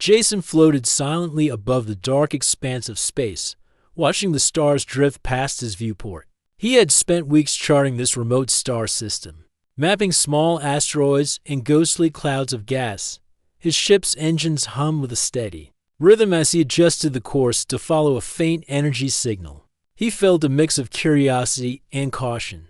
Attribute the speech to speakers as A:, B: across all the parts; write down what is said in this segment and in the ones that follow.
A: Jason floated silently above the dark expanse of space, watching the stars drift past his viewport. He had spent weeks charting this remote star system, mapping small asteroids and ghostly clouds of gas. His ship's engines hummed with a steady rhythm as he adjusted the course to follow a faint energy signal. He felt a mix of curiosity and caution.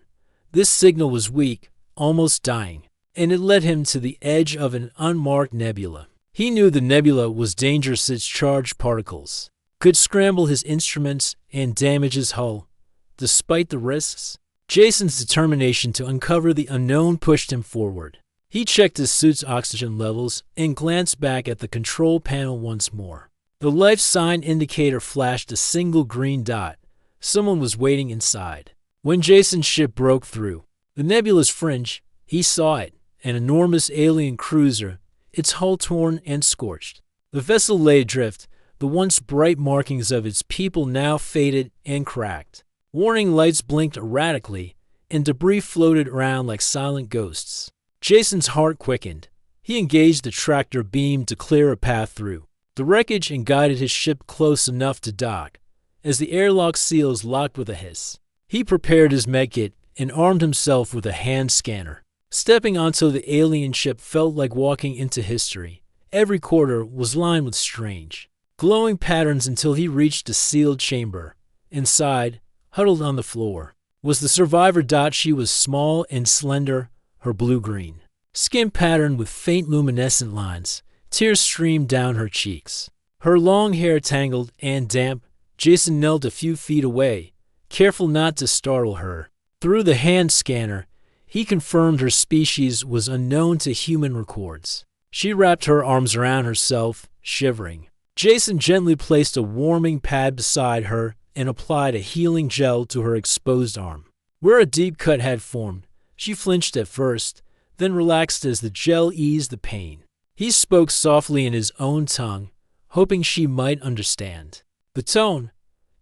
A: This signal was weak, almost dying, and it led him to the edge of an unmarked nebula. He knew the nebula was dangerous. Its charged particles could scramble his instruments and damage his hull. Despite the risks, Jason's determination to uncover the unknown pushed him forward. He checked his suit's oxygen levels and glanced back at the control panel once more. The life sign indicator flashed a single green dot. Someone was waiting inside. When Jason's ship broke through the nebula's fringe, he saw it, an enormous alien cruiser, its hull torn and scorched. The vessel lay adrift, the once bright markings of its people now faded and cracked. Warning lights blinked erratically, and debris floated around like silent ghosts. Jason's heart quickened. He engaged the tractor beam to clear a path through the wreckage and guided his ship close enough to dock. As the airlock seals locked with a hiss, he prepared his medkit and armed himself with a hand scanner. Stepping onto the alien ship felt like walking into history. Every corridor was lined with strange, glowing patterns until he reached a sealed chamber. Inside, huddled on the floor, was the survivor. She was small and slender, her blue-green skin patterned with faint luminescent lines. Tears streamed down her cheeks. Her long hair tangled and damp. Jason knelt a few feet away, careful not to startle her. Through the hand scanner, he confirmed her species was unknown to human records. She wrapped her arms around herself, shivering. Jason gently placed a warming pad beside her and applied a healing gel to her exposed arm. Where a deep cut had formed, she flinched at first, then relaxed as the gel eased the pain. He spoke softly in his own tongue, hoping she might understand. The tone.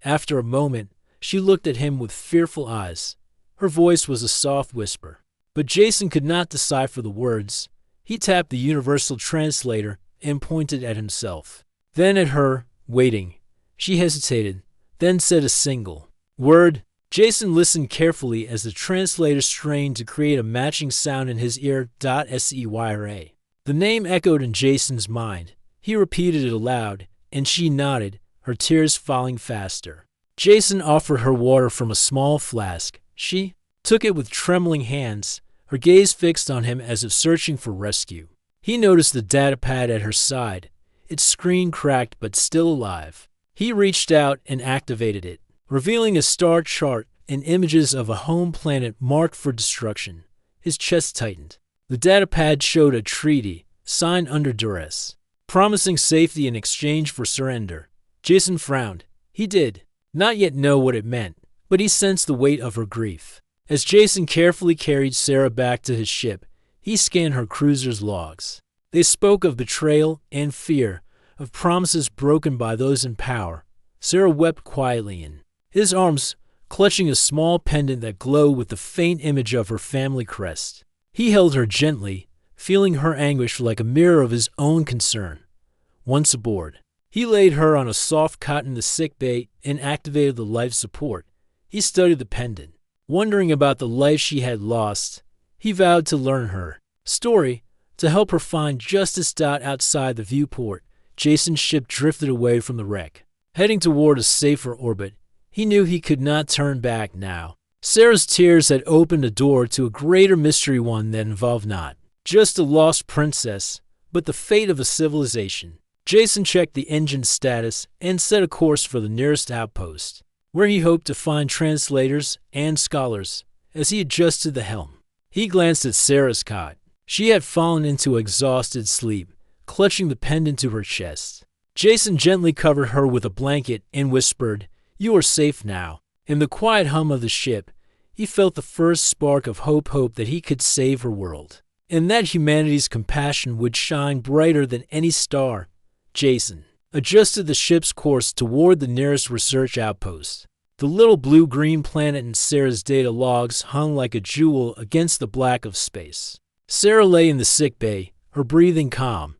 A: After a moment, she looked at him with fearful eyes. Her voice was a soft whisper, but Jason could not decipher the words. He tapped the universal translator and pointed at himself. Then at her, waiting. She hesitated, then said a single word. Jason listened carefully as the translator strained to create a matching sound in his ear. Scifi. The name echoed in Jason's mind. He repeated it aloud, and she nodded, her tears falling faster. Jason offered her water from a small flask. She took it with trembling hands, her gaze fixed on him as if searching for rescue. He noticed the datapad at her side, its screen cracked but still alive. He reached out and activated it, revealing a star chart and images of a home planet marked for destruction. His chest tightened. The datapad showed a treaty, signed under duress, promising safety in exchange for surrender. Jason frowned. He did not yet know what it meant, but he sensed the weight of her grief. As Jason carefully carried Sarah back to his ship, he scanned her cruiser's logs. They spoke of betrayal and fear, of promises broken by those in power. Sarah wept quietly in his arms, clutching a small pendant that glowed with the faint image of her family crest. He held her gently, feeling her anguish like a mirror of his own concern. Once aboard, he laid her on a soft cot in the sickbay and activated the life support. He studied the pendant, wondering about the life she had lost. He vowed to learn her story, to help her find justice. Outside the viewport, Jason's ship drifted away from the wreck, heading toward a safer orbit. He knew he could not turn back now. Sarah's tears had opened a door to a greater mystery, one that involved not just a lost princess, but the fate of a civilization. Jason checked the engine status and set a course for the nearest outpost, where he hoped to find translators and scholars. As he adjusted the helm, he glanced at Sarah's cot. She had fallen into exhausted sleep, clutching the pendant to her chest. Jason gently covered her with a blanket and whispered, "You are safe now." In the quiet hum of the ship, he felt the first spark of hope that he could save her world, and that humanity's compassion would shine brighter than any star. Jason adjusted the ship's course toward the nearest research outpost. The little blue-green planet in Sarah's data logs hung like a jewel against the black of space. Sarah lay in the sickbay, her breathing calm,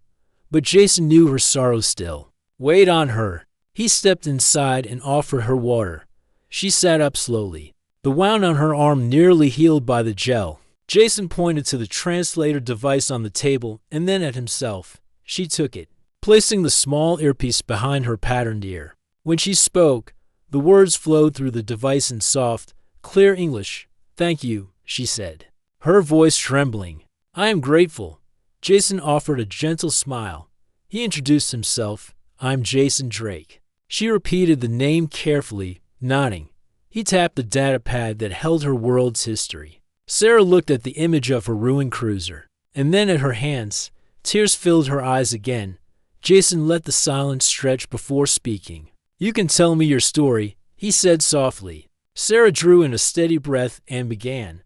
A: but Jason knew her sorrow still weighed on her. He stepped inside and offered her water. She sat up slowly, the wound on her arm nearly healed by the gel. Jason pointed to the translator device on the table and then at himself. She took it, placing the small earpiece behind her patterned ear. When she spoke, the words flowed through the device in soft, clear English. "Thank you," she said, her voice trembling. "I am grateful." Jason offered a gentle smile. He introduced himself. "I'm Jason Drake." She repeated the name carefully, nodding. He tapped the data pad that held her world's history. Sarah looked at the image of her ruined cruiser, and then at her hands. Tears filled her eyes again. Jason let the silence stretch before speaking. "You can tell me your story," he said softly. Sarah drew in a steady breath and began.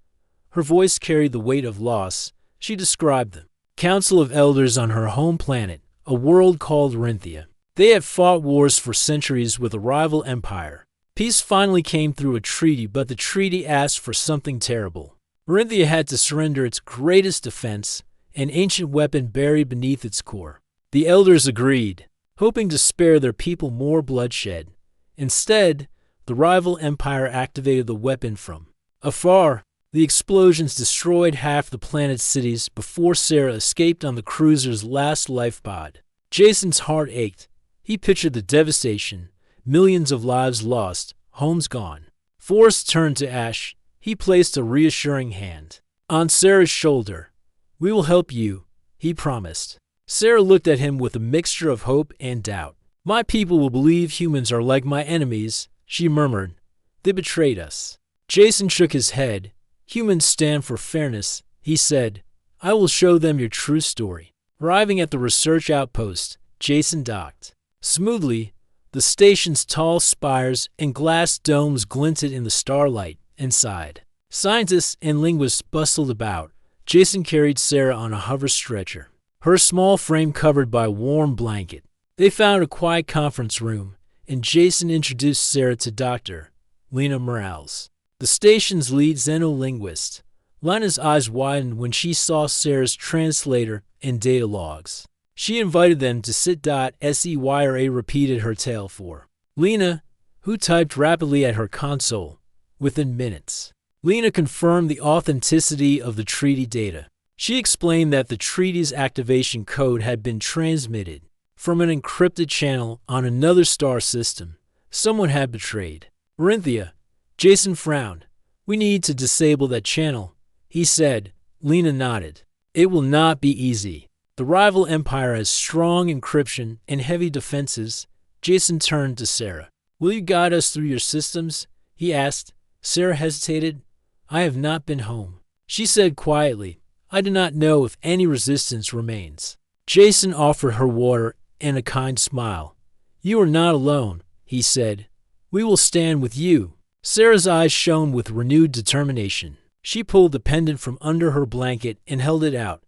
A: Her voice carried the weight of loss. She described the Council of Elders on her home planet, a world called Rinthia. They had fought wars for centuries with a rival empire. Peace finally came through a treaty, but the treaty asked for something terrible. Rinthia had to surrender its greatest defense, an ancient weapon buried beneath its core. The elders agreed, hoping to spare their people more bloodshed. Instead, the rival empire activated the weapon from afar. The explosions destroyed half the planet's cities before Sarah escaped on the cruiser's last lifepod. Jason's heart ached. He pictured the devastation, millions of lives lost, homes gone. Forests turned to ash. He placed a reassuring hand on Sarah's shoulder. "We will help you," he promised. Sarah looked at him with a mixture of hope and doubt. "My people will believe humans are like my enemies," she murmured. "They betrayed us." Jason shook his head. "Humans stand for fairness," he said. "I will show them your true story." Arriving at the research outpost, Jason docked. Smoothly, the station's tall spires and glass domes glinted in the starlight. Inside, scientists and linguists bustled about. Jason carried Sarah on a hover stretcher, her small frame covered by a warm blanket. They found a quiet conference room, and Jason introduced Sarah to Dr. Lena Morales, the station's lead xenolinguist. Lena's eyes widened when she saw Sarah's translator and data logs. She invited them to sit. Scyra repeated her tale for Lena, who typed rapidly at her console. Within minutes, Lena confirmed the authenticity of the treaty data. She explained that the treaty's activation code had been transmitted from an encrypted channel on another star system. Someone had betrayed Rinthia. Jason frowned. "We need to disable that channel," he said. Lena nodded. "It will not be easy. The rival empire has strong encryption and heavy defenses." Jason turned to Sarah. "Will you guide us through your systems?" he asked. Sarah hesitated. "I have not been home," she said quietly. "I do not know if any resistance remains." Jason offered her water and a kind smile. "You are not alone," he said. "We will stand with you." Sarah's eyes shone with renewed determination. She pulled the pendant from under her blanket and held it out.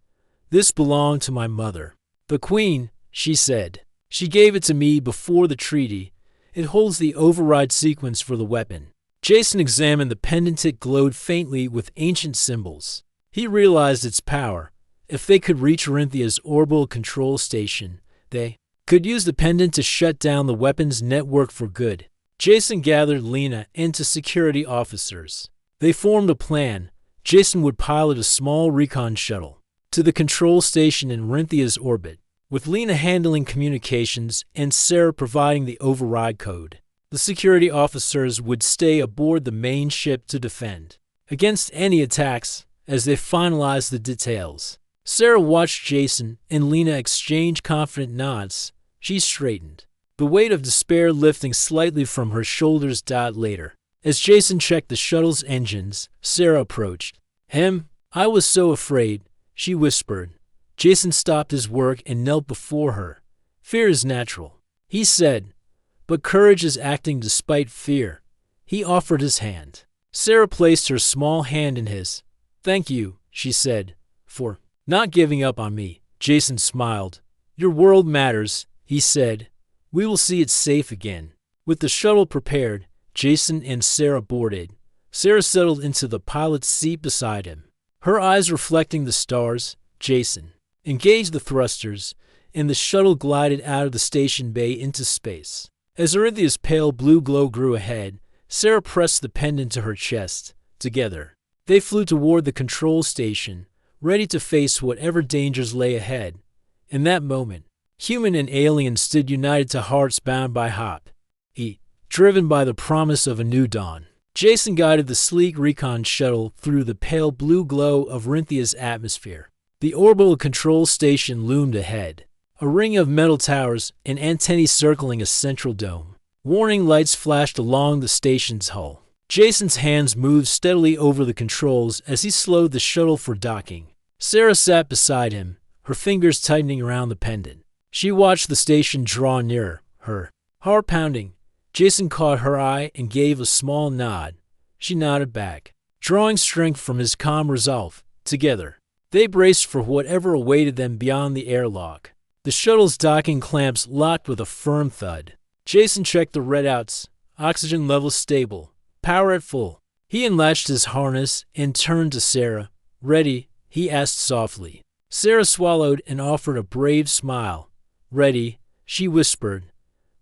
A: "This belonged to my mother, the Queen," she said. "She gave it to me before the treaty. It holds the override sequence for the weapon." Jason examined the pendant. It glowed faintly with ancient symbols. He realized its power. If they could reach Rinthia's orbital control station, they could use the pendant to shut down the weapon's network for good. Jason gathered Lena into security officers. They formed a plan. Jason would pilot a small recon shuttle to the control station in Rinthia's orbit, with Lena handling communications and Sarah providing the override code. The security officers would stay aboard the main ship to defend against any attacks as they finalized the details. Sarah watched Jason and Lena exchange confident nods. She straightened, the weight of despair lifting slightly from her shoulders. Later, as Jason checked the shuttle's engines, Sarah approached him. "I was so afraid," she whispered. Jason stopped his work and knelt before her. "Fear is natural," he said, "but courage is acting despite fear." He offered his hand. Sarah placed her small hand in his. "Thank you," she said, "for not giving up on me." Jason smiled. "Your world matters," he said. "We will see it safe again." With the shuttle prepared, Jason and Sarah boarded. Sarah settled into the pilot's seat beside him, her eyes reflecting the stars. Jason engaged the thrusters, and the shuttle glided out of the station bay into space. As Arinthia's pale blue glow grew ahead, Sarah pressed the pendant to her chest. Together, they flew toward the control station, ready to face whatever dangers lay ahead. In that moment, human and alien stood united to hearts bound by hope, driven by the promise of a new dawn. Jason guided the sleek recon shuttle through the pale blue glow of Arinthia's atmosphere. The orbital control station loomed ahead, a ring of metal towers and antennae circling a central dome. Warning lights flashed along the station's hull. Jason's hands moved steadily over the controls as he slowed the shuttle for docking. Sarah sat beside him, her fingers tightening around the pendant. She watched the station draw nearer, her heart pounding. Jason caught her eye and gave a small nod. She nodded back, drawing strength from his calm resolve. Together, they braced for whatever awaited them beyond the airlock. The shuttle's docking clamps locked with a firm thud. Jason checked the readouts. Oxygen levels stable. Power at full. He unlatched his harness and turned to Sarah. "Ready?" he asked softly. Sarah swallowed and offered a brave smile. "Ready," she whispered.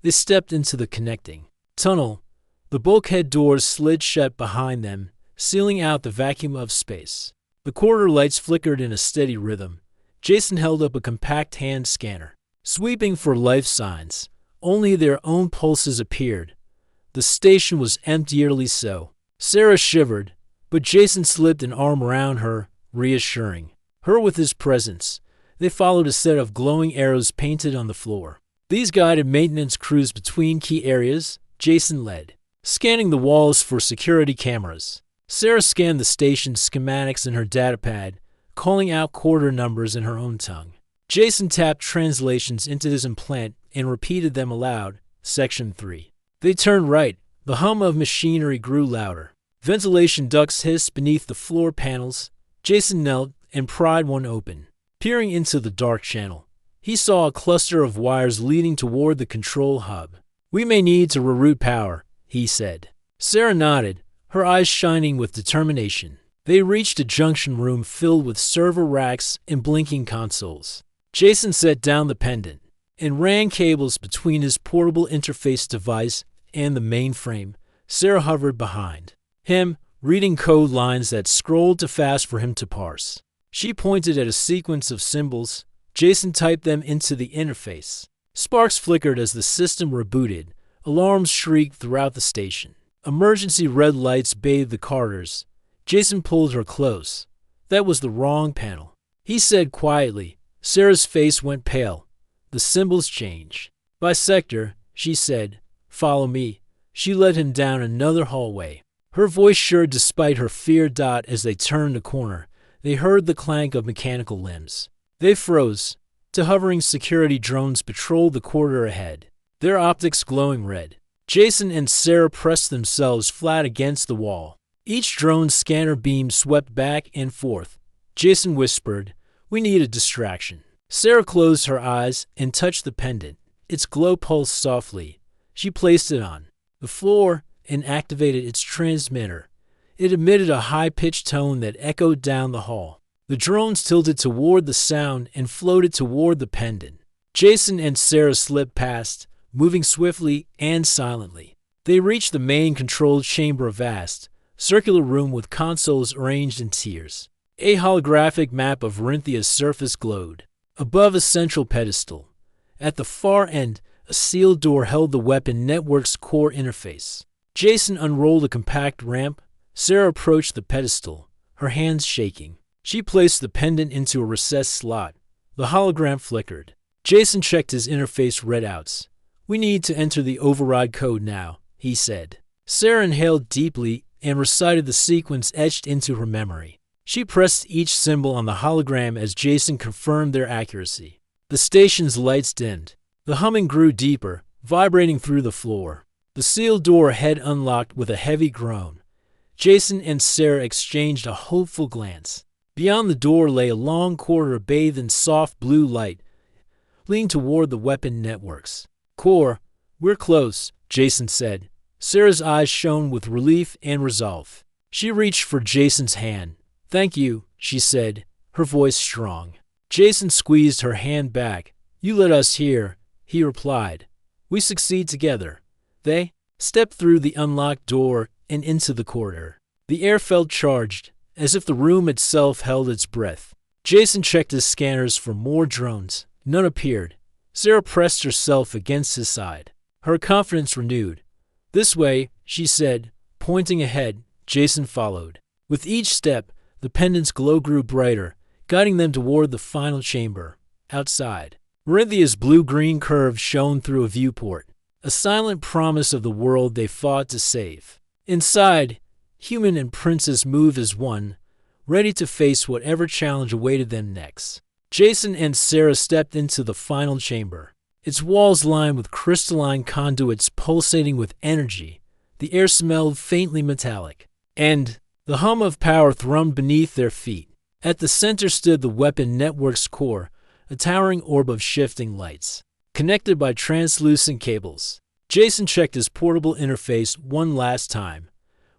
A: They stepped into the connecting tunnel. The bulkhead doors slid shut behind them, sealing out the vacuum of space. The corridor lights flickered in a steady rhythm. Jason held up a compact hand scanner, sweeping for life signs. Only their own pulses appeared. The station was empty, so. Sarah shivered, but Jason slipped an arm around her, reassuring her with his presence. They followed a set of glowing arrows painted on the floor. These guided maintenance crews between key areas. Jason led, scanning the walls for security cameras. Sarah scanned the station's schematics in her datapad, calling out quarter numbers in her own tongue. Jason tapped translations into his implant and repeated them aloud. Section 3. They turned right. The hum of machinery grew louder. Ventilation ducts hissed beneath the floor panels. Jason knelt and pried one open. Peering into the dark channel, he saw a cluster of wires leading toward the control hub. "We may need to reroute power," he said. Sarah nodded, her eyes shining with determination. They reached a junction room filled with server racks and blinking consoles. Jason set down the pendant and ran cables between his portable interface device and the mainframe. Sarah hovered behind him, reading code lines that scrolled too fast for him to parse. She pointed at a sequence of symbols. Jason typed them into the interface. Sparks flickered as the system rebooted. Alarms shrieked throughout the station. Emergency red lights bathed the corridors. Jason pulled her close. That was the wrong panel, he said quietly. Sarah's face went pale. The symbols changed. "By sector," she said. "Follow me." She led him down another hallway. Her voice shrieked despite her fear. As they turned the corner, they heard the clank of mechanical limbs. They froze. Two hovering security drones patrolled the corridor ahead, their optics glowing red. Jason and Sarah pressed themselves flat against the wall. Each drone's scanner beam swept back and forth. Jason whispered, "We need a distraction." Sarah closed her eyes and touched the pendant. Its glow pulsed softly. She placed it on the floor and activated its transmitter. It emitted a high-pitched tone that echoed down the hall. The drones tilted toward the sound and floated toward the pendant. Jason and Sarah slipped past, moving swiftly and silently. They reached the main control chamber, a vast, circular room with consoles arranged in tiers. A holographic map of Arinthia's surface glowed above a central pedestal. At the far end, a sealed door held the weapon network's core interface. Jason unrolled a compact ramp. Sarah approached the pedestal, her hands shaking. She placed the pendant into a recessed slot. The hologram flickered. Jason checked his interface readouts. "We need to enter the override code now," he said. Sarah inhaled deeply and recited the sequence etched into her memory. She pressed each symbol on the hologram as Jason confirmed their accuracy. The station's lights dimmed. The humming grew deeper, vibrating through the floor. The sealed door ahead unlocked with a heavy groan. Jason and Sarah exchanged a hopeful glance. Beyond the door lay a long corridor bathed in soft blue light, leading toward the weapon networks. "Core, we're close," Jason said. Sarah's eyes shone with relief and resolve. She reached for Jason's hand. "Thank you," she said, her voice strong. Jason squeezed her hand back. You led us here, he replied. We succeed together. They stepped through the unlocked door and into the corridor. The air felt charged, as if the room itself held its breath. Jason checked his scanners for more drones. None appeared. Sarah pressed herself against his side, her confidence renewed. This way, she said, pointing ahead. Jason followed. With each step, the pendant's glow grew brighter, guiding them toward the final chamber. Outside, Marinthia's blue-green curve shone through a viewport, a silent promise of the world they fought to save. Inside, human and princess moved as one, ready to face whatever challenge awaited them next. Jason and Sarah stepped into the final chamber, its walls lined with crystalline conduits pulsating with energy. The air smelled faintly metallic, and the hum of power thrummed beneath their feet. At the center stood the weapon network's core, a towering orb of shifting lights, connected by translucent cables. Jason checked his portable interface one last time.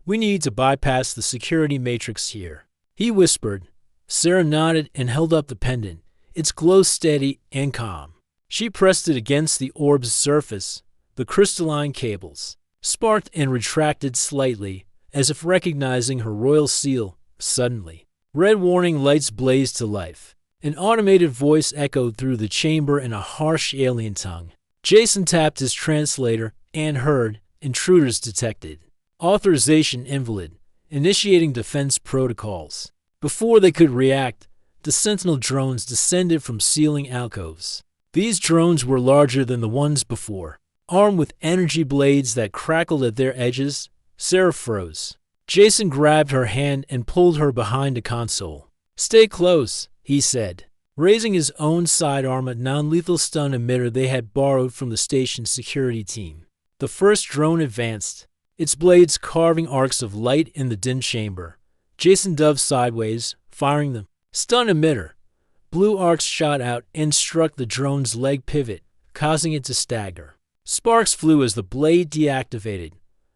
A: We need to bypass the security matrix here, he whispered. Sarah nodded and held up the pendant, its glow steady and calm. She pressed it against the orb's surface. The crystalline cables sparked and retracted slightly, as if recognizing her royal seal. Suddenly, red warning lights blazed to life. An automated voice echoed through the chamber in a harsh alien tongue. Jason tapped his translator and heard, intruders detected. Authorization invalid. Initiating defense protocols. Before they could react, the Sentinel drones descended from ceiling alcoves. These drones were larger than the ones before, armed with energy blades that crackled at their edges. Sarah froze. Jason grabbed her hand and pulled her behind a console. Stay close, he said, raising his own sidearm, a non-lethal stun emitter they had borrowed from the station's security team. The first drone advanced, its blades carving arcs of light in the dim chamber. Jason dove sideways, firing the stun emitter. Blue arcs shot out and struck the drone's leg pivot, causing it to stagger. Sparks flew as the blade deactivated.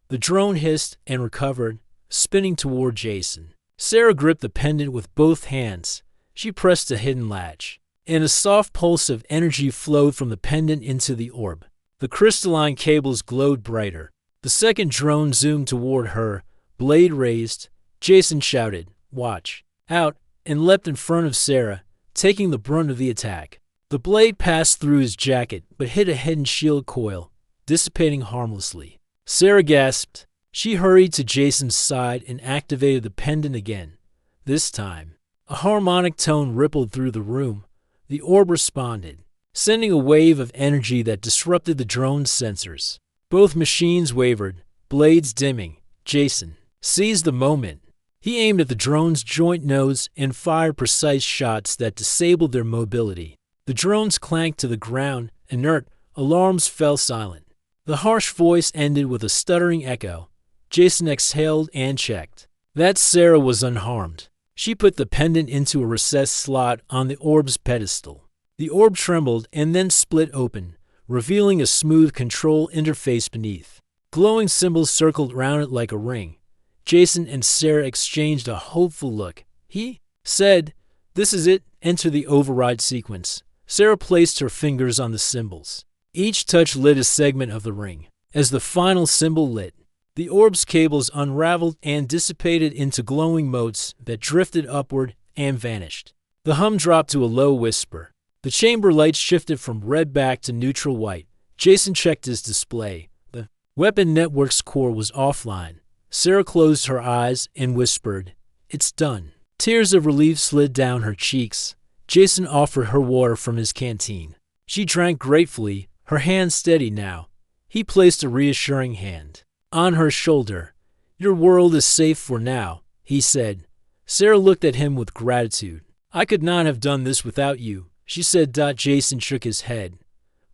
A: The drone hissed and recovered, spinning toward Jason. Sarah gripped the pendant with both hands. She pressed a hidden latch, and a soft pulse of energy flowed from the pendant into the orb. The crystalline cables glowed brighter. The second drone zoomed toward her, blade raised. Jason shouted, "Watch out," and leapt in front of Sarah, taking the brunt of the attack. The blade passed through his jacket but hit a hidden shield coil, dissipating harmlessly. Sarah gasped. She hurried to Jason's side and activated the pendant again. This time, a harmonic tone rippled through the room. The orb responded, sending a wave of energy that disrupted the drone's sensors. Both machines wavered, blades dimming. Jason seized the moment. He aimed at the drone's joint nose and fired precise shots that disabled their mobility. The drones clanked to the ground, inert. Alarms fell silent. The harsh voice ended with a stuttering echo. Jason exhaled and checked. That Sarah was unharmed. She put the pendant into a recessed slot on the orb's pedestal. The orb trembled and then split open, revealing a smooth control interface beneath. Glowing symbols circled around it like a ring. Jason and Sarah exchanged a hopeful look. He said, "This is it. Enter the override sequence." Sarah placed her fingers on the symbols. Each touch lit a segment of the ring. As the final symbol lit, the orb's cables unraveled and dissipated into glowing motes that drifted upward and vanished. The hum dropped to a low whisper. The chamber lights shifted from red back to neutral white. Jason checked his display. The weapon network's core was offline. Sarah closed her eyes and whispered, "It's done." Tears of relief slid down her cheeks. Jason offered her water from his canteen. She drank gratefully, her hand steady now. He placed a reassuring hand on her shoulder. "Your world is safe for now," he said. Sarah looked at him with gratitude. "I could not have done this without you," she said. Jason shook his head.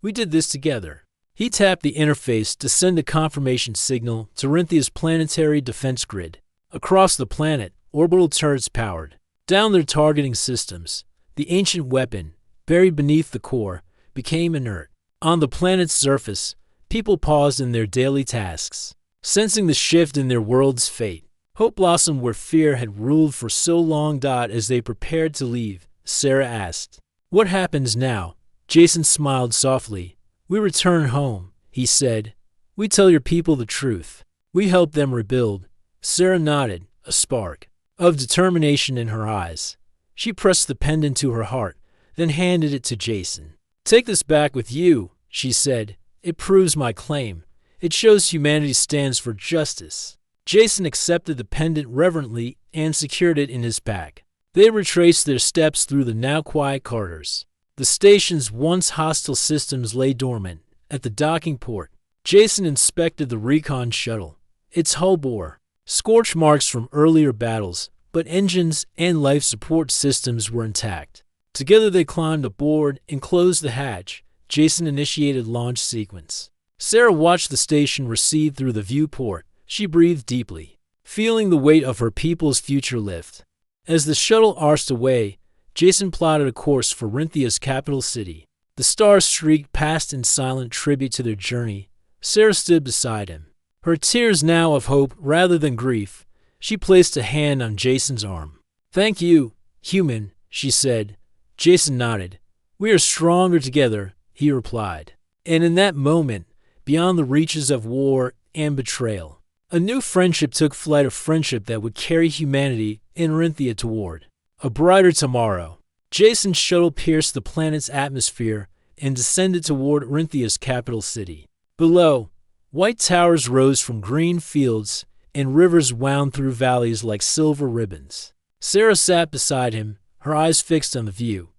A: "We did this together." He tapped the interface to send a confirmation signal to Marinthia's planetary defense grid. Across the planet, orbital turrets powered down their targeting systems. The ancient weapon, buried beneath the core, became inert. On the planet's surface, people paused in their daily tasks, sensing the shift in their world's fate. Hope blossomed where fear had ruled for so long. As they prepared to leave, Sarah asked, "What happens now?" Jason smiled softly. We return home, he said. We tell your people the truth. We help them rebuild. Sarah nodded, a spark of determination in her eyes. She pressed the pendant to her heart, then handed it to Jason. Take this back with you, she said. It proves my claim. It shows humanity stands for justice. Jason accepted the pendant reverently and secured it in his pack. They retraced their steps through the now quiet corridors. The station's once hostile systems lay dormant. At the docking port, Jason inspected the recon shuttle. Its hull bore scorch marks from earlier battles, but engines and life support systems were intact. Together they climbed aboard and closed the hatch. Jason initiated launch sequence. Sarah watched the station recede through the viewport. She breathed deeply, feeling the weight of her people's future lift. As the shuttle arced away, Jason plotted a course for Rinthia's capital city. The stars streaked past in silent tribute to their journey. Sarah stood beside him, her tears now of hope rather than grief. She placed a hand on Jason's arm. Thank you, human, she said. Jason nodded. We are stronger together, he replied. And in that moment, beyond the reaches of war and betrayal, a new friendship took flight, a friendship that would carry humanity and Rinthia toward a brighter tomorrow. Jason's shuttle pierced the planet's atmosphere and descended toward Rinthia's capital city. Below, white towers rose from green fields and rivers wound through valleys like silver ribbons. Sarah sat beside him, her eyes fixed on the view.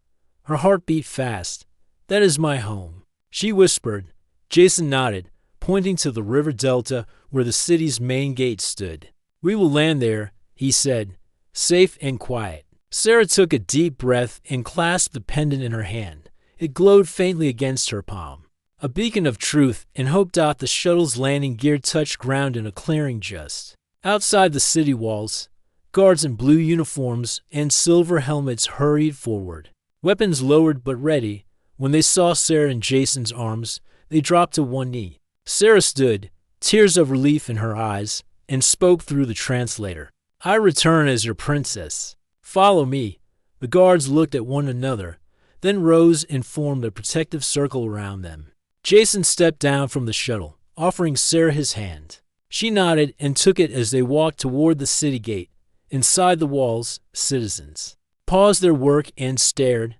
A: Her heart beat fast. That is my home, she whispered. Jason nodded, pointing to the river delta where the city's main gate stood. We will land there, he said, safe and quiet. Sarah took a deep breath and clasped the pendant in her hand. It glowed faintly against her palm. A beacon of truth and hope. The shuttle's landing gear touched ground in a clearing just outside the city walls. Guards in blue uniforms and silver helmets hurried forward, weapons lowered but ready. When they saw Sarah in Jason's arms, they dropped to one knee. Sarah stood, tears of relief in her eyes, and spoke through the translator. I return as your princess. Follow me. The guards looked at one another, then rose and formed a protective circle around them. Jason stepped down from the shuttle, offering Sarah his hand. She nodded and took it as they walked toward the city gate. Inside the walls, citizens paused their work and stared.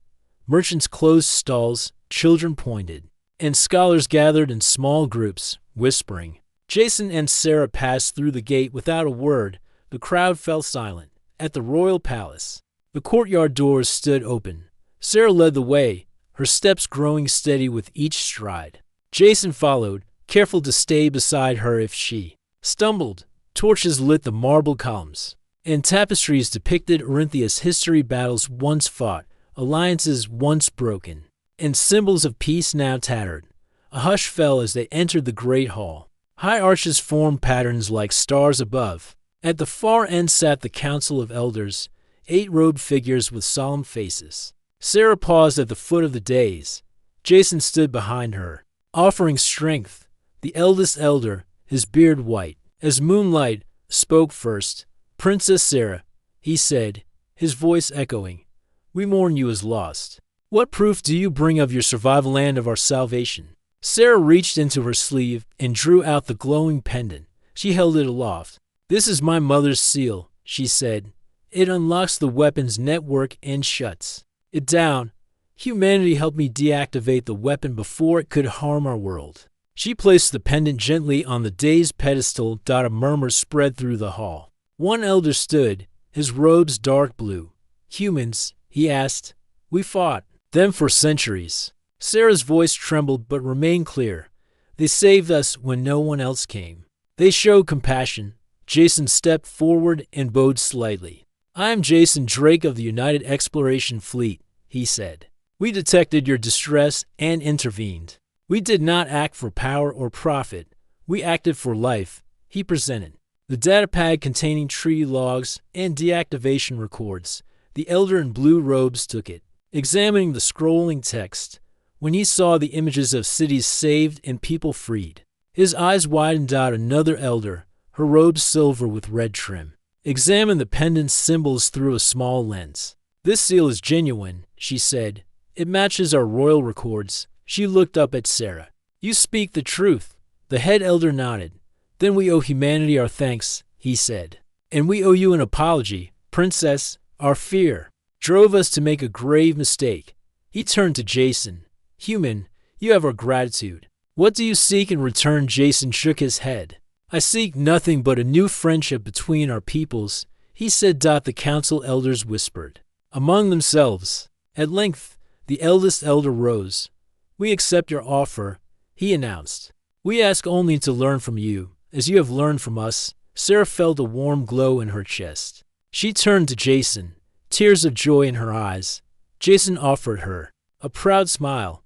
A: Merchants closed stalls, children pointed, and scholars gathered in small groups, whispering. Jason and Sarah passed through the gate without a word. The crowd fell silent. At the royal palace, the courtyard doors stood open. Sarah led the way, her steps growing steady with each stride. Jason followed, careful to stay beside her if she stumbled. Torches lit the marble columns, and tapestries depicted Orinthia's history, battles once fought, alliances once broken, and symbols of peace now tattered. A hush fell as they entered the great hall. High arches formed patterns like stars above. At the far end sat the Council of Elders, 8 robed figures with solemn faces. Sarah paused at the foot of the dais. Jason stood behind her, offering strength. The eldest elder, his beard white as moonlight, spoke first. Princess Sarah, he said, his voice echoing, we mourn you as lost. What proof do you bring of your survival and of our salvation? Sarah reached into her sleeve and drew out the glowing pendant. She held it aloft. This is my mother's seal, she said. It unlocks the weapon's network and shuts it down. Humanity helped me deactivate the weapon before it could harm our world. She placed the pendant gently on the dais pedestal. A murmur spread through the hall. One elder stood, his robes dark blue. Humans, he asked, we fought them for centuries. Sarah's voice trembled but remained clear. They saved us when no one else came. They showed compassion. Jason stepped forward and bowed slightly. I am Jason Drake of the United Exploration Fleet, he said. We detected your distress and intervened. We did not act for power or profit. We acted for life, he presented. The datapad containing treaty logs and deactivation records. The elder in blue robes took it, examining the scrolling text. When he saw the images of cities saved and people freed, his eyes widened. Another elder, her robes silver with red trim, examined the pendant's symbols through a small lens. This seal is genuine, she said. It matches our royal records. She looked up at Sarah. You speak the truth. The head elder nodded. Then we owe humanity our thanks, he said. And we owe you an apology, Princess. Our fear drove us to make a grave mistake. He turned to Jason. Human, you have our gratitude. What do you seek in return? Jason shook his head. I seek nothing but a new friendship between our peoples, he said. The council elders whispered among themselves. At length, the eldest elder rose. We accept your offer, he announced. We ask only to learn from you, as you have learned from us. Sarah felt a warm glow in her chest. She turned to Jason, tears of joy in her eyes. Jason offered her a proud smile.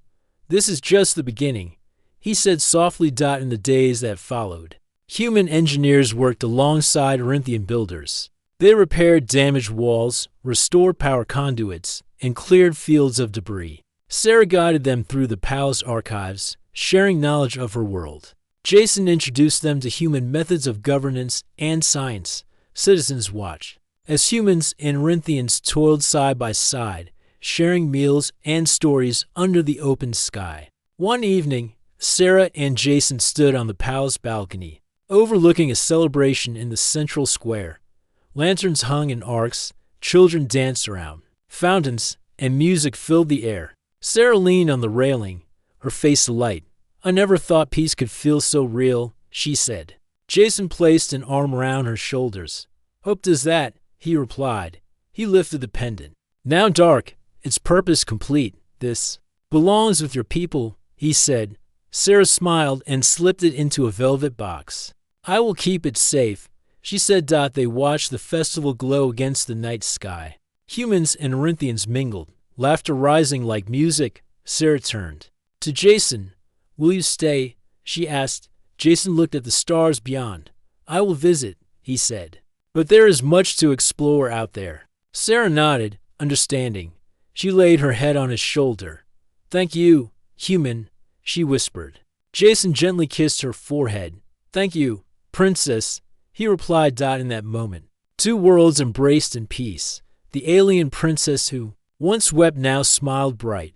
A: This is just the beginning, he said softly. In the days that followed, human engineers worked alongside Orinthian builders. They repaired damaged walls, restored power conduits, and cleared fields of debris. Sarah guided them through the palace archives, sharing knowledge of her world. Jason introduced them to human methods of governance and science. Citizens watched as humans and Orinthians toiled side by side, sharing meals and stories under the open sky. One evening, Sarah and Jason stood on the palace balcony, overlooking a celebration in the central square. Lanterns hung in arcs, children danced around, fountains and music filled the air. Sarah leaned on the railing, her face alight. I never thought peace could feel so real, she said. Jason placed an arm around her shoulders. Hope does that, he replied. He lifted the pendant. Now dark, its purpose complete. This belongs with your people, he said. Sarah smiled and slipped it into a velvet box. I will keep it safe, she said. They watched the festival glow against the night sky. Humans and Orinthians mingled, laughter rising like music. Sarah turned to Jason. Will you stay? She asked. Jason looked at the stars beyond. I will visit, he said. But there is much to explore out there. Sarah nodded, understanding. She laid her head on his shoulder. Thank you, human, she whispered. Jason gently kissed her forehead. Thank you, princess, he replied. In that moment, two worlds embraced in peace. The alien princess who once wept now smiled bright.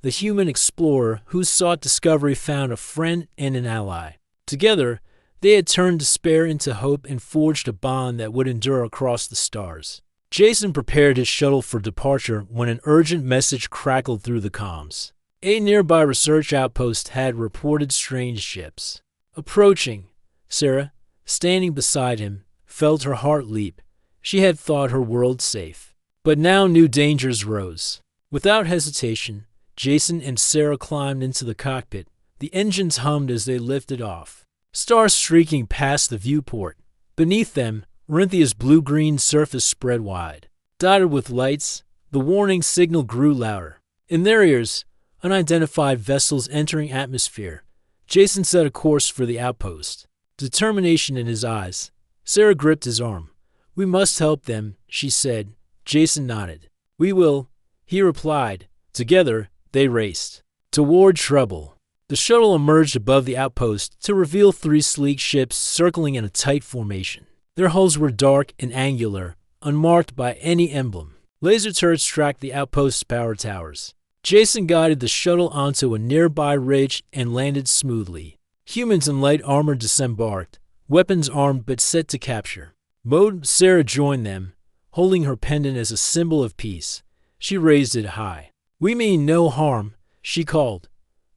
A: The human explorer who sought discovery found a friend and an ally. Together, they had turned despair into hope and forged a bond that would endure across the stars. Jason prepared his shuttle for departure when an urgent message crackled through the comms. A nearby research outpost had reported strange ships approaching. Sarah, standing beside him, felt her heart leap. She had thought her world safe. But now new dangers rose. Without hesitation, Jason and Sarah climbed into the cockpit. The engines hummed as they lifted off, stars streaking past the viewport. Beneath them, Orinthia's blue-green surface spread wide. Dotted with lights, the warning signal grew louder. In their ears, unidentified vessels entering atmosphere. Jason set a course for the outpost, determination in his eyes. Sarah gripped his arm. We must help them, she said. Jason nodded. We will, he replied. Together, they raced toward trouble. The shuttle emerged above the outpost to reveal three sleek ships circling in a tight formation. Their hulls were dark and angular, unmarked by any emblem. Laser turrets tracked the outpost's power towers. Jason guided the shuttle onto a nearby ridge and landed smoothly. Humans in light armor disembarked, weapons armed but set to capture. Sarah joined them, holding her pendant as a symbol of peace. She raised it high. We mean no harm, she called.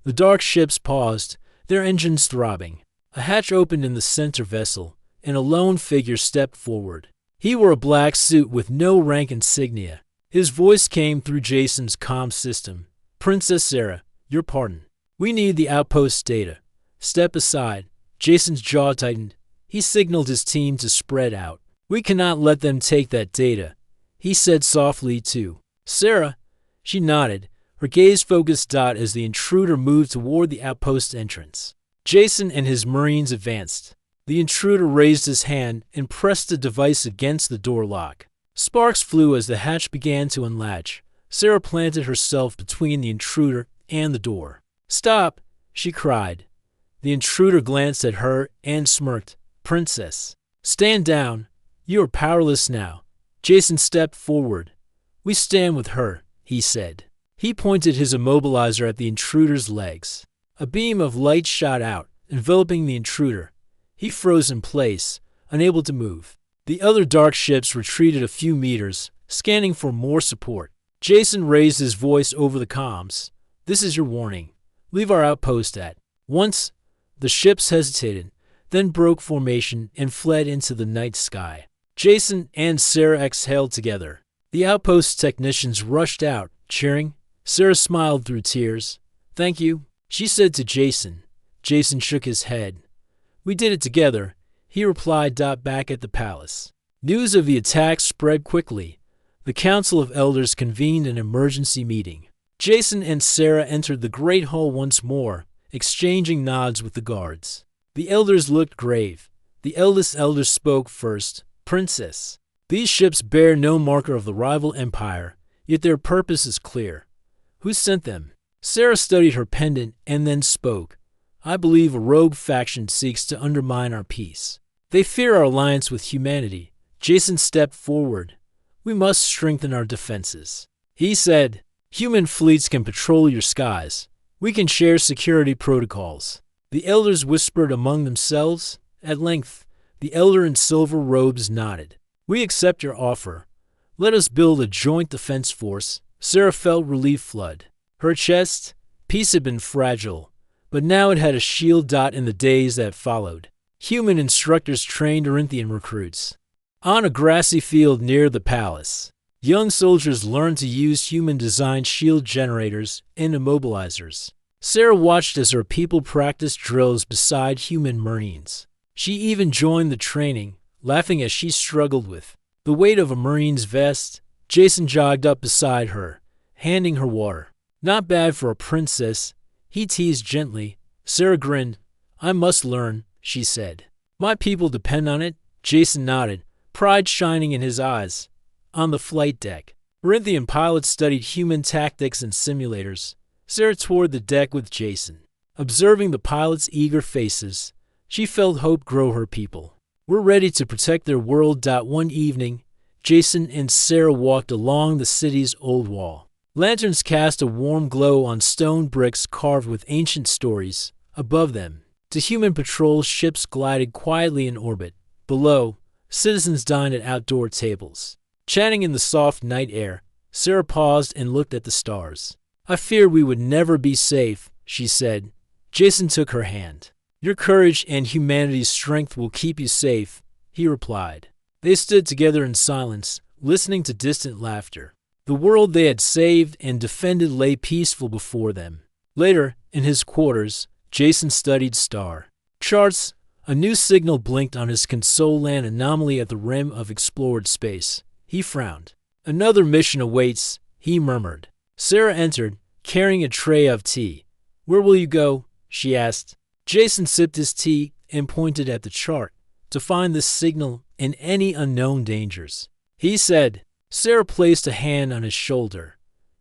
A: The dark ships paused, their engines throbbing. A hatch opened in the center vessel, and a lone figure stepped forward. He wore a black suit with no rank insignia. His voice came through Jason's comm system. Princess Sarah, your pardon. We need the outpost data. Step aside. Jason's jaw tightened. He signaled his team to spread out. We cannot let them take that data, he said softly to Sarah. She nodded, her gaze focused as the intruder moved toward the outpost entrance. Jason and his Marines advanced. The intruder raised his hand and pressed the device against the door lock. Sparks flew as the hatch began to unlatch. Sarah planted herself between the intruder and the door. Stop, she cried. The intruder glanced at her and smirked. Princess, stand down. You are powerless now. Jason stepped forward. We stand with her, he said. He pointed his immobilizer at the intruder's legs. A beam of light shot out, enveloping the intruder. He froze in place, unable to move. The other dark ships retreated a few meters, scanning for more support. Jason raised his voice over the comms. "This is your warning. Leave our outpost at once." The ships hesitated, then broke formation and fled into the night sky. Jason and Sarah exhaled together. The outpost technicians rushed out, cheering. Sarah smiled through tears. "Thank you," she said to Jason. Jason shook his head. "We did it together," he replied. Back at the palace, news of the attack spread quickly. The Council of Elders convened an emergency meeting. Jason and Sarah entered the Great Hall once more, exchanging nods with the guards. The elders looked grave. The eldest elder spoke first. "Princess, these ships bear no marker of the rival empire, yet their purpose is clear. Who sent them?" Sarah studied her pendant and then spoke. "I believe a rogue faction seeks to undermine our peace. They fear our alliance with humanity." Jason stepped forward. "We must strengthen our defenses," he said. "Human fleets can patrol your skies. We can share security protocols." The elders whispered among themselves. At length, the elder in silver robes nodded. "We accept your offer. Let us build a joint defense force." Sarah felt relief flood her chest. Peace had been fragile, but now it had a shield. In the days that followed, human instructors trained Orinthian recruits. On a grassy field near the palace, young soldiers learned to use human-designed shield generators and immobilizers. Sarah watched as her people practiced drills beside human Marines. She even joined the training, laughing as she struggled with the weight of a Marine's vest. Jason jogged up beside her, handing her water. "Not bad for a princess," he teased gently. Sarah grinned. "I must learn," she said. "My people depend on it." Jason nodded, pride shining in his eyes. On the flight deck, Orinthian pilots studied human tactics and simulators. Sarah toured the deck with Jason. Observing the pilots' eager faces, she felt hope grow her people. "We're ready to protect their world." One evening, Jason and Sarah walked along the city's old wall. Lanterns cast a warm glow on stone bricks carved with ancient stories. Above them, the human patrol ships glided quietly in orbit. Below, citizens dined at outdoor tables. Chatting in the soft night air, Sarah paused and looked at the stars. "I feared we would never be safe," she said. Jason took her hand. "Your courage and humanity's strength will keep you safe," he replied. They stood together in silence, listening to distant laughter. The world they had saved and defended lay peaceful before them. Later, in his quarters, Jason studied star charts. A new signal blinked on his console. Land anomaly at the rim of explored space. He frowned. "Another mission awaits," he murmured. Sarah entered, carrying a tray of tea. "Where will you go?" she asked. Jason sipped his tea and pointed at the chart. "To find this signal and any unknown dangers," he said. Sarah placed a hand on his shoulder.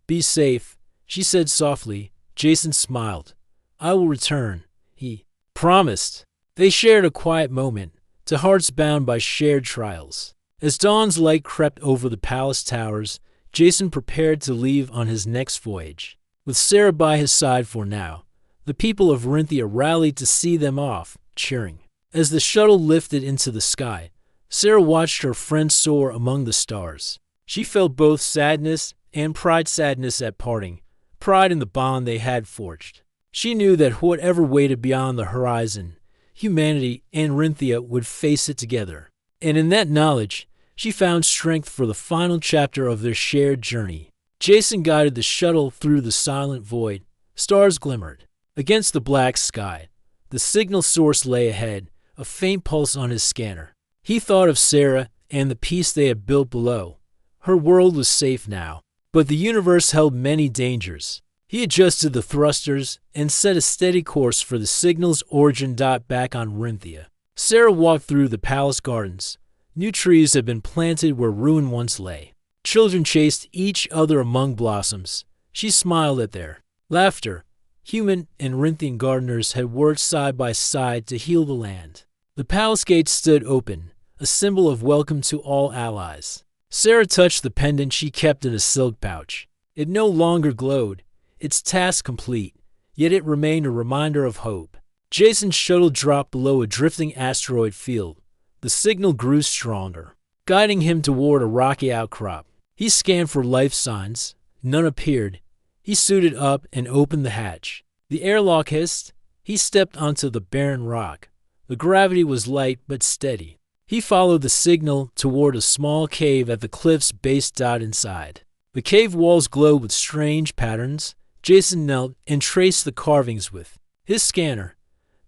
A: "Be safe," she said softly. Jason smiled. "I will return," he promised. They shared a quiet moment, to hearts bound by shared trials. As dawn's light crept over the palace towers, Jason prepared to leave on his next voyage. With Sarah by his side for now, the people of Orinthia rallied to see them off, cheering. As the shuttle lifted into the sky, Sarah watched her friend soar among the stars. She felt both sadness and pride. Sadness at parting, pride in the bond they had forged. She knew that whatever waited beyond the horizon, humanity and Orinthia would face it together. And in that knowledge, she found strength for the final chapter of their shared journey. Jason guided the shuttle through the silent void. Stars glimmered against the black sky. The signal source lay ahead, a faint pulse on his scanner. He thought of Sarah and the peace they had built below. Her world was safe now, but the universe held many dangers. He adjusted the thrusters and set a steady course for the signal's origin. Back on Orinthia, Sarah walked through the palace gardens. New trees had been planted where ruin once lay. Children chased each other among blossoms. She smiled at their laughter. Human and Orinthian gardeners had worked side by side to heal the land. The palace gates stood open, a symbol of welcome to all allies. Sarah touched the pendant she kept in a silk pouch. It no longer glowed, its task complete, yet it remained a reminder of hope. Jason's shuttle dropped below a drifting asteroid field. The signal grew stronger, guiding him toward a rocky outcrop. He scanned for life signs. None appeared. He suited up and opened the hatch. The airlock hissed. He stepped onto the barren rock. The gravity was light but steady. He followed the signal toward a small cave at the cliff's base. Inside, the cave walls glowed with strange patterns. Jason knelt and traced the carvings with his scanner.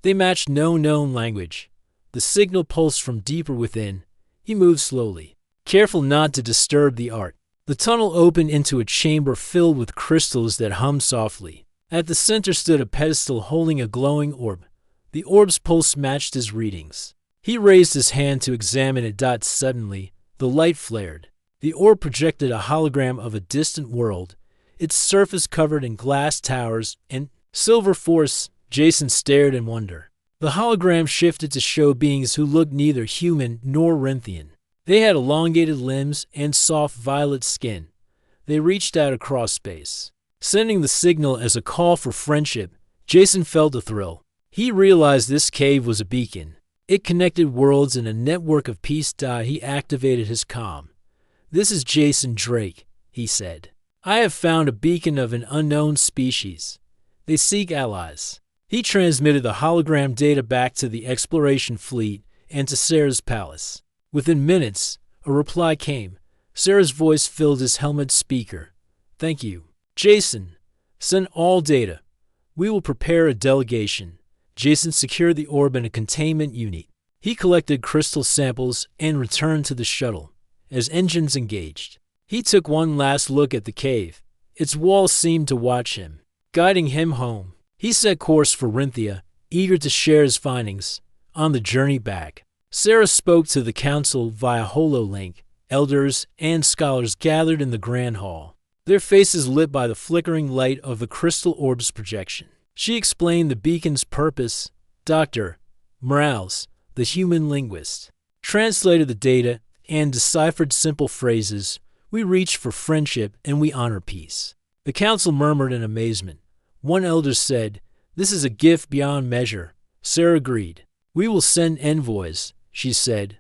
A: They matched no known language. The signal pulsed from deeper within. He moved slowly, careful not to disturb the art. The tunnel opened into a chamber filled with crystals that hummed softly. At the center stood a pedestal holding a glowing orb. The orb's pulse matched his readings. He raised his hand to examine it. Suddenly, the light flared. The orb projected a hologram of a distant world, its surface covered in glass towers and silver force. Jason stared in wonder. The hologram shifted to show beings who looked neither human nor Renthian. They had elongated limbs and soft violet skin. They reached out across space, sending the signal as a call for friendship. Jason felt a thrill. He realized this cave was a beacon. It connected worlds in a network of peace. He activated his comm. "This is Jason Drake," he said. "I have found a beacon of an unknown species. They seek allies." He transmitted the hologram data back to the exploration fleet and to Sarah's palace. Within minutes, a reply came. Sarah's voice filled his helmet speaker. "Thank you, Jason. Send all data. We will prepare a delegation." Jason secured the orb in a containment unit. He collected crystal samples and returned to the shuttle. As engines engaged, he took one last look at the cave. Its walls seemed to watch him, guiding him home. He set course for Rinthia, eager to share his findings. On the journey back, Sarah spoke to the council via HoloLink. Elders and scholars gathered in the grand hall, their faces lit by the flickering light of the crystal orb's projection. She explained the beacon's purpose. Dr. Morales, the human linguist, translated the data and deciphered simple phrases. "We reach for friendship and we honor peace." The council murmured in amazement. One elder said, "This is a gift beyond measure." Sarah agreed. "We will send envoys," she said.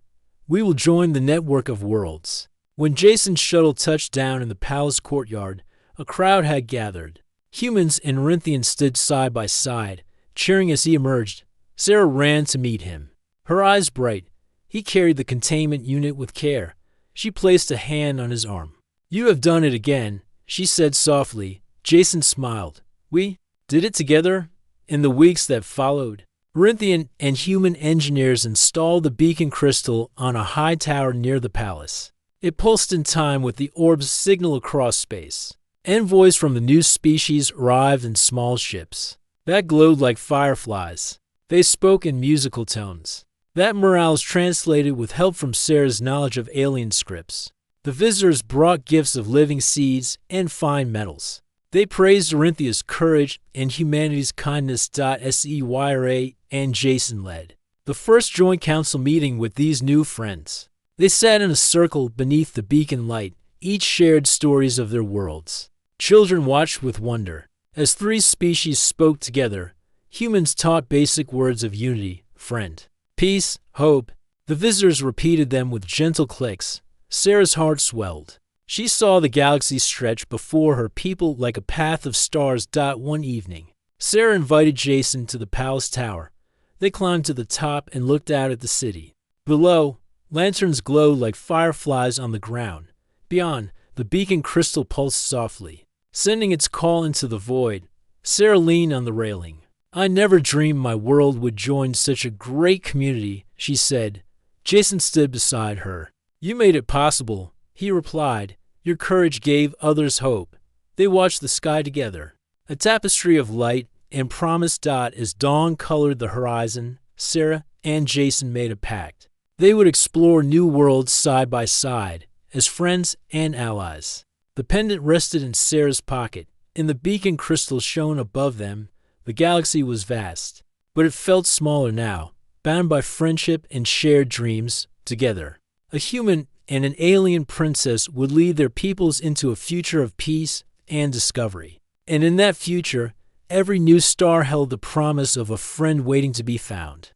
A: "We will join the network of worlds." When Jason's shuttle touched down in the palace courtyard, a crowd had gathered. Humans and Rinthians stood side by side, cheering as he emerged. Sarah ran to meet him, her eyes bright. He carried the containment unit with care. She placed a hand on his arm. "You have done it again," she said softly. Jason smiled. "We did it together." In the weeks that followed, Rinthian and human engineers installed the beacon crystal on a high tower near the palace. It pulsed in time with the orb's signal across space. Envoys from the new species arrived in small ships that glowed like fireflies. They spoke in musical tones that Morales translated with help from Sarah's knowledge of alien scripts. The visitors brought gifts of living seeds and fine metals. They praised Orinthia's courage and humanity's kindness. Scyra and Jason led the first joint council meeting with these new friends. They sat in a circle beneath the beacon light. Each shared stories of their worlds. Children watched with wonder as three species spoke together. Humans taught basic words of unity, friend, peace, hope. The visitors repeated them with gentle clicks. Sarah's heart swelled. She saw the galaxy stretch before her people like a path of stars. One evening, Sarah invited Jason to the palace tower. They climbed to the top and looked out at the city. Below, lanterns glowed like fireflies on the ground. Beyond, the beacon crystal pulsed softly, sending its call into the void. Sarah leaned on the railing. "I never dreamed my world would join such a great community," she said. Jason stood beside her. "You made it possible," he replied. "Your courage gave others hope." They watched the sky together, a tapestry of light and promise. As dawn colored the horizon, Sarah and Jason made a pact. They would explore new worlds side by side, as friends and allies. The pendant rested in Sarah's pocket. In the beacon crystal shone above them, the galaxy was vast, but it felt smaller now, bound by friendship and shared dreams. Together, a human and an alien princess would lead their peoples into a future of peace and discovery. And in that future, every new star held the promise of a friend waiting to be found.